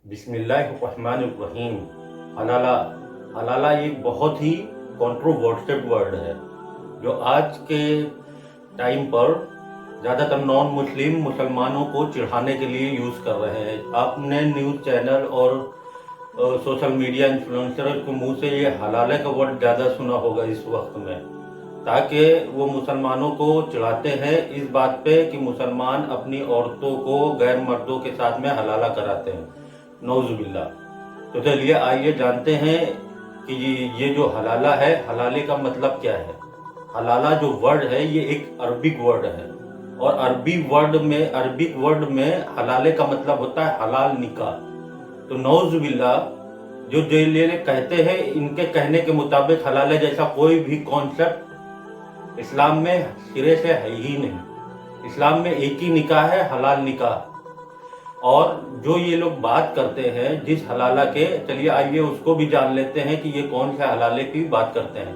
بسم اللہ الرحمن الرحیم۔ حلالہ حلالہ ایک بہت ہی کنٹروورشل ورڈ ہے جو آج کے ٹائم پر زیادہ تر نان مسلم مسلمانوں کو چڑھانے کے لیے یوز کر رہے ہیں۔ آپ نے نیوز چینل اور سوشل میڈیا انفلوئنسر کے منہ سے یہ حلالہ کا ورڈ زیادہ سنا ہوگا اس وقت میں، تاکہ وہ مسلمانوں کو چڑھاتے ہیں اس بات پہ کہ مسلمان اپنی عورتوں کو غیر مردوں کے ساتھ میں حلالہ کراتے ہیں، نعوذ باللہ۔ تو چلیے آئیے جانتے ہیں کہ یہ جو حلالہ ہے، حلالے کا مطلب کیا ہے۔ حلالہ جو ورڈ ہے یہ ایک عربک ورڈ ہے، اور عربک ورڈ میں حلالے کا مطلب ہوتا ہے حلال نکاح۔ تو نعوذ باللہ، جو یہ کہتے ہیں ان کے کہنے کے مطابق حلالے جیسا کوئی بھی کانسیپٹ اسلام میں سرے سے ہے ہی نہیں۔ اسلام میں ایک ہی نکاح ہے، حلال نکاح۔ اور جو یہ لوگ بات کرتے ہیں جس حلالہ کے، چلیے آئیے اس کو بھی جان لیتے ہیں کہ یہ کون سے حلالے کی بات کرتے ہیں۔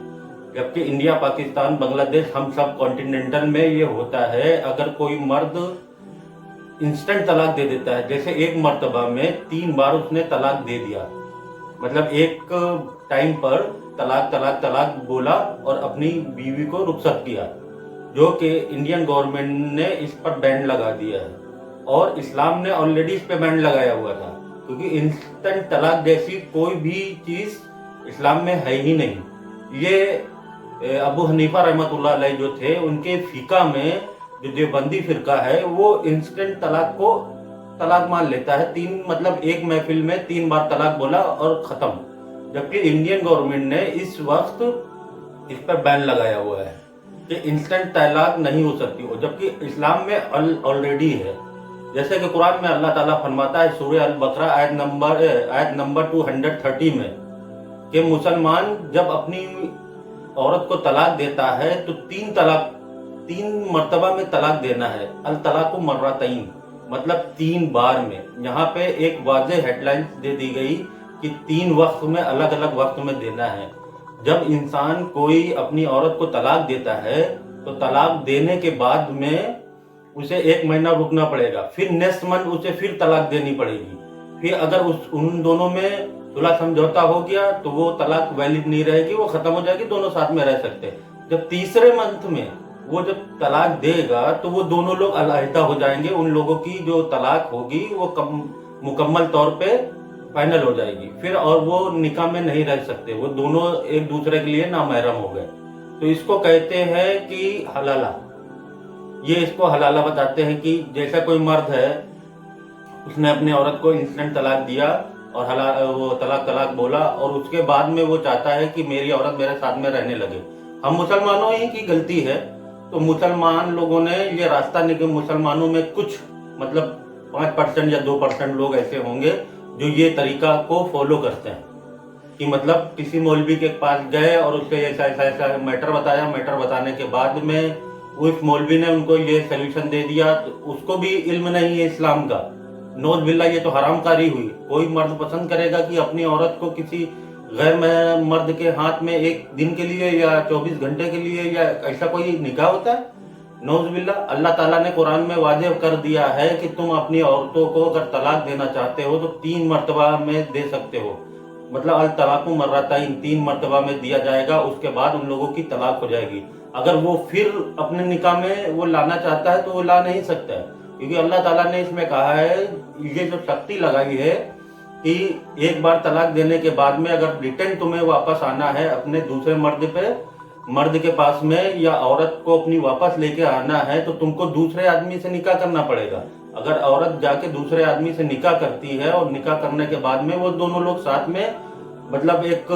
جبکہ انڈیا، پاکستان، بنگلہ دیش، ہم سب کانٹیننٹل میں یہ ہوتا ہے، اگر کوئی مرد انسٹنٹ طلاق دے دیتا ہے، جیسے ایک مرتبہ میں 3 بار اس نے طلاق دے دیا، مطلب ایک ٹائم پر طلاق طلاق طلاق بولا اور اپنی بیوی کو رخصت کیا، جو کہ انڈین گورنمنٹ نے اس پر بین لگا دیا ہے، اور اسلام نے آلریڈی اس پہ بین لگایا ہوا تھا، کیونکہ انسٹنٹ طلاق جیسی کوئی بھی چیز اسلام میں ہے ہی نہیں۔ یہ ابو حنیفہ رحمۃ اللہ علیہ جو تھے، ان کے فقہ میں جو دیوبندی فرقہ ہے وہ انسٹنٹ طلاق کو طلاق مان لیتا ہے، مطلب ایک محفل میں 3 بار طلاق بولا اور ختم۔ جبکہ انڈین گورنمنٹ نے اس وقت اس پر بین لگایا ہوا ہے کہ انسٹنٹ طلاق نہیں ہو سکتی ہو، جبکہ اسلام میں آلریڈی ہے۔ جیسے کہ قرآن میں اللہ تعالیٰ فرماتا ہے سورہ البقرہ آیت نمبر 230 میں کہ مسلمان جب اپنی عورت کو طلاق دیتا ہے تو 3 مرتبہ میں طلاق دینا ہے، الطلاق مرتین، مطلب 3 بار میں۔ یہاں پہ ایک واضح ہیڈ لائن دے دی گئی کہ 3 وقت میں، الگ الگ وقت میں دینا ہے۔ جب انسان کوئی اپنی عورت کو طلاق دیتا ہے تو طلاق دینے کے بعد میں اسے 1 مہینہ رکنا پڑے گا، پھر نیکسٹ منتھ اسے پھر طلاق دینی پڑے گی۔ پھر اگر ان دونوں میں صلح سمجھوتا ہو گیا تو وہ طلاق ویلڈ نہیں رہے گی، وہ ختم ہو جائے گی، دونوں ساتھ میں رہ سکتے ہیں۔ جب تیسرے منتھ میں وہ جب طلاق دے گا تو وہ دونوں لوگ علیحدہ ہو جائیں گے، ان لوگوں کی جو طلاق ہوگی وہ مکمل طور پہ فائنل ہو جائے گی، پھر اور وہ نکاح میں نہیں رہ سکتے، وہ دونوں ایک دوسرے کے لیے نامحرم ہو گئے۔ تو اس کو کہتے ہیں کہ حلالہ۔ یہ اس کو حلالہ بتاتے ہیں کہ جیسا کوئی مرد ہے، اس نے اپنی عورت کو انسٹنٹ طلاق دیا اور وہ طلاق بولا، اور اس کے بعد میں وہ چاہتا ہے کہ میری عورت میرے ساتھ میں رہنے لگے۔ ہم مسلمانوں ہی کی غلطی ہے، تو مسلمان لوگوں نے یہ راستہ مسلمانوں میں کچھ مطلب 5% یا 2% لوگ ایسے ہوں گے جو یہ طریقہ کو فالو کرتے ہیں، کہ مطلب کسی مولوی کے پاس گئے اور اس سے ایسا میٹر بتایا، میٹر بتانے کے بعد میں اس مولوی نے ان کو یہ سلوشن دے دیا، اس کو بھی علم نہیں ہے اسلام کا، نعوذ باللہ، یہ تو حرام کاری ہوئی۔ کوئی مرد پسند کرے گا کہ اپنی عورت کو کسی غیر مرد کے ہاتھ میں 1 دن کے لیے یا 24 گھنٹے کے لیے، یا ایسا کوئی نکاح ہوتا ہے؟ نعوذ باللہ۔ اللہ تعالیٰ نے قرآن میں واضح کر دیا ہے کہ تم اپنی عورتوں کو اگر طلاق دینا چاہتے ہو تو 3 مرتبہ میں دے سکتے ہو، مطلب الطلاق مرتین، 3 مرتبہ میں دیا جائے گا، اس کے بعد ان لوگوں کی طلاق ہو جائے گی۔ اگر وہ پھر اپنے نکاح میں وہ لانا چاہتا ہے تو وہ لا نہیں سکتا ہے، کیونکہ اللہ تعالیٰ نے اس میں کہا ہے، یہ جو سختی لگائی ہے کہ 1 بار طلاق دینے کے بعد میں اگر ریٹرن تمہیں واپس آنا ہے اپنے دوسرے مرد کے پاس میں، یا عورت کو اپنی واپس لے کے آنا ہے، تو تم کو دوسرے آدمی سے نکاح کرنا پڑے گا۔ اگر عورت جا کے دوسرے آدمی سے نکاح کرتی ہے اور نکاح کرنے کے بعد میں وہ دونوں لوگ ساتھ میں، مطلب ایک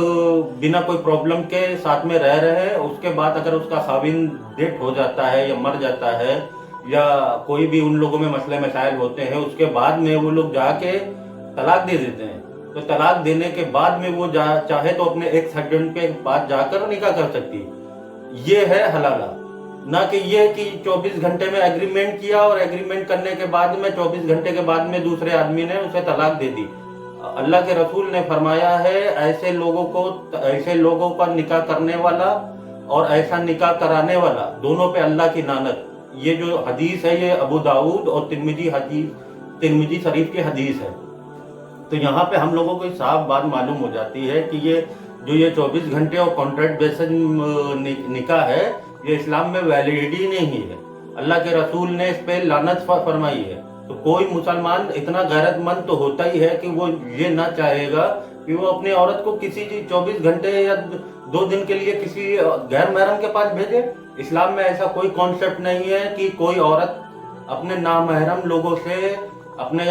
بنا کوئی پرابلم کے ساتھ میں رہ رہے ہیں، اس کے بعد اگر اس کا خاوند ڈیتھ ہو جاتا ہے یا مر جاتا ہے، یا کوئی بھی ان لوگوں میں مسئلے مسائل ہوتے ہیں، اس کے بعد میں وہ لوگ جا کے طلاق دے دیتے ہیں۔ تو طلاق دینے کے بعد میں وہ چاہے تو اپنے ایکس ہسبینڈ کے پاس جا کر نکاح کر سکتی۔ یہ ہے حلالہ، نہ کہ یہ کہ 24 گھنٹے میں ایگریمنٹ کیا اور ایگریمنٹ کرنے کے بعد میں 24 گھنٹے کے بعد میں دوسرے آدمی نے اسے طلاق دے دی۔ اللہ کے رسول نے فرمایا ہے ایسے لوگوں کا نکاح کرنے والا اور ایسا نکاح کرانے والا، دونوں پہ اللہ کی لعنت۔ یہ جو حدیث ہے یہ ابو داؤد اور ترمذی شریف کی حدیث ہے۔ تو یہاں پہ ہم لوگوں کو صاف بات معلوم ہو جاتی ہے کہ یہ 24 گھنٹے اور کانٹریکٹ بیسڈ نکاح ہے، یہ اسلام میں ویلڈ ہی نہیں ہے۔ اللہ کے رسول نے اس پہ لعنت فرمائی ہے۔ تو کوئی مسلمان اتنا غیرت مند تو ہوتا ہی ہے کہ وہ یہ نہ چاہے گا کہ وہ اپنی عورت کو کسی 24 گھنٹے یا 2 دن کے لیے کسی غیر محرم کے پاس بھیجے۔ اسلام میں ایسا کوئی کانسیپٹ نہیں ہے کہ کوئی عورت اپنے نامحرم لوگوں سے، اپنے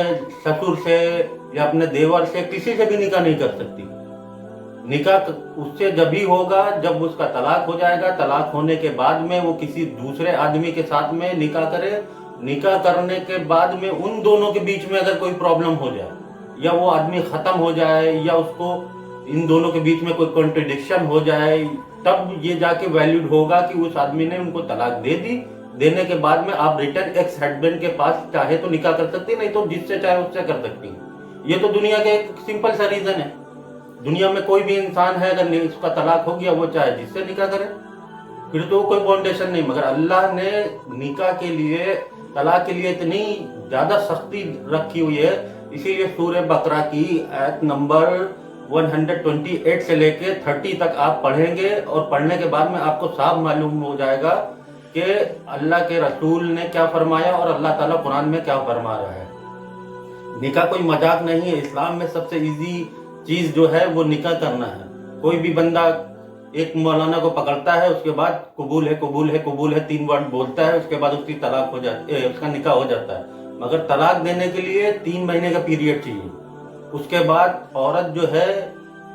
سسر سے یا اپنے دیور سے، کسی سے بھی نکاح نہیں کر سکتی۔ نکاح اس سے جب ہی ہوگا جب اس کا طلاق ہو جائے گا، طلاق ہونے کے بعد میں وہ کسی دوسرے آدمی کے ساتھ میں نکاح کرے، نکاح کرنے کے بعد میں ان دونوں کے بیچ میں اگر کوئی پرابلم ہو جائے یا وہ آدمی ختم ہو جائے یا اس کو ان دونوں کے بیچ میں کوئی کنٹرڈکشن ہو جائے، تب یہ جا کے ویلڈ ہوگا کہ اس آدمی نے ان کو طلاق دے دی۔ دینے کے بعد میں آپ ریٹرن ایکس ہسبینڈ کے پاس چاہے تو نکاح کر سکتی، نہیں تو جس سے چاہے اس سے کر سکتی۔ یہ تو دنیا کا ایک سمپل سا ریزن ہے۔ دنیا میں کوئی بھی انسان ہے، اگر اس کا طلاق ہو گیا وہ چاہے جس سے نکاح کرے، پھر تو کوئی باؤنڈیشن نہیں۔ مگر اللہ نے نکاح کے لیے، طلاق کے لیے اتنی زیادہ سختی رکھی ہوئی ہے، اسی لیے سورہ بقرہ کی آیت نمبر 128 سے لے کے 30 تک آپ پڑھیں گے، اور پڑھنے کے بعد میں آپ کو صاف معلوم ہو جائے گا کہ اللہ کے رسول نے کیا فرمایا اور اللہ تعالیٰ قرآن میں کیا فرما رہا ہے۔ نکاح کوئی مذاق نہیں ہے۔ اسلام میں سب سے ایزی چیز جو ہے وہ نکاح کرنا ہے۔ کوئی بھی بندہ ایک مولانا کو پکڑتا ہے، اس کے بعد قبول ہے قبول ہے قبول ہے 3 ورڈ بولتا ہے، اس کے بعد اس کی طلاق ہو جاتی ہے، اس کا نکاح ہو جاتا ہے۔ مگر طلاق دینے کے لیے 3 مہینے کا پیریڈ چاہیے۔ اس کے بعد عورت جو ہے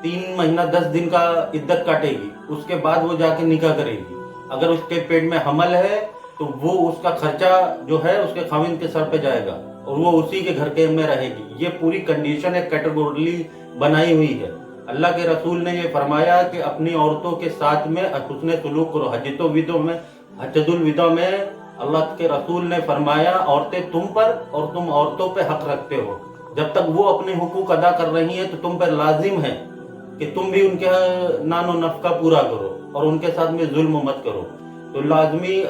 3 مہینہ 10 دن کا عدت کاٹے گی، اس کے بعد وہ جا کے نکاح کرے گی۔ اگر اس کے پیٹ میں حمل ہے تو وہ اس کا خرچہ جو ہے اس کے خاوند کے سر پہ جائے گا اور وہ اسی کے گھر کے میں رہے گی۔ یہ پوری کنڈیشن ایک کیٹیگورلی بنائی ہوئی ہے۔ اللہ کے رسول نے یہ فرمایا کہ اپنی عورتوں کے ساتھ میں حسن سلوک کرو۔ حجۃ الوداع میں اللہ کے رسول نے فرمایا عورتیں تم پر اور تم عورتوں پہ حق رکھتے ہو۔ جب تک وہ اپنے حقوق ادا کر رہی ہیں تو تم پر لازم ہے کہ تم بھی ان کے نان و نفقہ پورا کرو اور ان کے ساتھ میں ظلم مت کرو۔ تو لازمی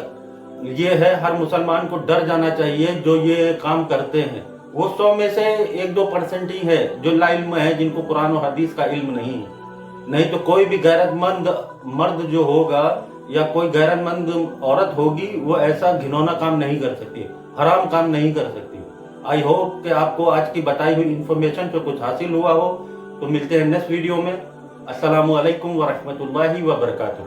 یہ ہے، ہر مسلمان کو ڈر جانا چاہیے جو یہ کام کرتے ہیں۔ وہ 100 میں سے 1-2% ہی ہے جو لا علم ہے، جن کو قرآن و حدیث کا علم نہیں ہے۔ نہیں تو کوئی بھی غیرت مند مرد جو ہوگا یا کوئی غیرت مند عورت ہوگی وہ ایسا گھنونا کام نہیں کر سکتی، حرام کام نہیں کر سکتی۔ آئی ہوپ کہ آپ کو آج کی بتائی ہوئی انفارمیشن سے کچھ حاصل ہوا ہو۔ تو ملتے ہیں نیکسٹ ویڈیو میں۔ السلام علیکم ورحمۃ اللہ وبرکاتہ۔